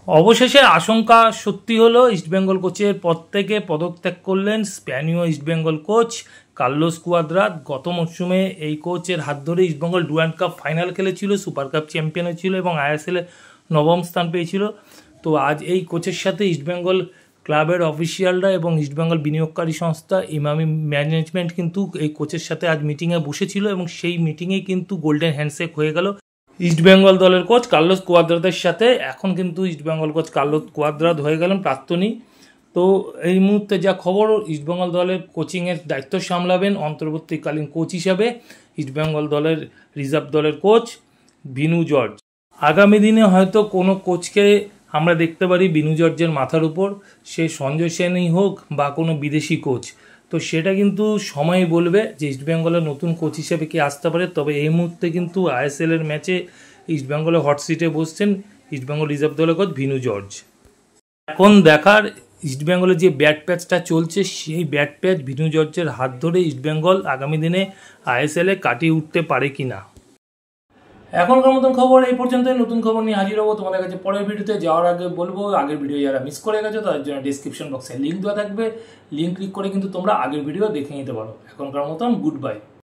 অবশেষে আশঙ্কা সত্যি হলো, ইস্টবেঙ্গল কোচের পদ থেকে পদত্যাগ করলেন স্প্যানীয় ইস্টবেঙ্গল কোচ কার্লোস কুয়াদ্রাত। গত মরশুমে এই কোচের হাত ধরে ইস্টবেঙ্গল ডুরান্ড কাপ ফাইনাল খেলেছিল, সুপার কাপ চ্যাম্পিয়ন হয়েছিল এবং আইএসএলে নবম স্থান পেয়েছিল। তো আজ এই কোচের সাথে ইস্টবেঙ্গল ক্লাবের অফিসিয়ালরা এবং ইস্টবেঙ্গল বিনিয়োগকারী সংস্থা ইমামি ম্যানেজমেন্ট কিন্তু এই কোচের সাথে আজ মিটিংয়ে বসেছিল এবং সেই মিটিংয়ে কিন্তু গোল্ডেন হ্যান্ডশেক হয়ে গেল ইস্টবেঙ্গল দলের কোচ কার্লোস কুয়াদ্রাতের সাথে। এখন কিন্তু ইস্টবেঙ্গল কোচ কার্লোস কুয়াদ্রাত হয়ে গেলেন প্রাক্তনী। তো এই মুহূর্তে যা খবর, ইস্টবেঙ্গল দলের কোচিংয়ের দায়িত্ব সামলাবেন অন্তর্বর্তীকালীন কোচ হিসাবে ইস্টবেঙ্গল দলের রিজার্ভ দলের কোচ বিনু জর্জ। আগামী দিনে হয়তো কোনো কোচকে আমরা দেখতে পারি বিনু জর্জের মাথার উপর, সে সঞ্জয় সেনই হোক বা কোনো বিদেশি কোচ। তো সেটা কিন্তু সময় বলবে যে ইস্টবেঙ্গলের নতুন কোচ হিসেবে কে আসতে পারে। তবে এই মুহূর্তে কিন্তু আইএসএলের ম্যাচে ইস্টবেঙ্গলের হট সিটে বসছেন ইস্টবেঙ্গল রিজার্ভ দলের কোচ বিনু জর্জ। এখন দেখার ইস্টবেঙ্গলের যে ব্যাট প্যাচটা চলছে, সেই ব্যাট প্যাচ বিনু জর্জের হাত ধরে ইস্টবেঙ্গল আগামী দিনে আইএসএলে কাটিয়ে উঠতে পারে কি না। এখনকার মতন খবর এই পর্যন্তই। নতুন খবর নিয়ে হাজির হবো তোমাদের কাছে পরের ভিডিওতে। যাওয়ার আগে বলবো, আগের ভিডিও যারা মিস করে গেছো তাদের জন্য ডিসক্রিপশন বক্সে লিঙ্ক দেওয়া থাকবে, লিঙ্ক ক্লিক করে কিন্তু তোমরা আগের ভিডিও দেখে নিতে পারো। এখনকার মতন গুড বাই।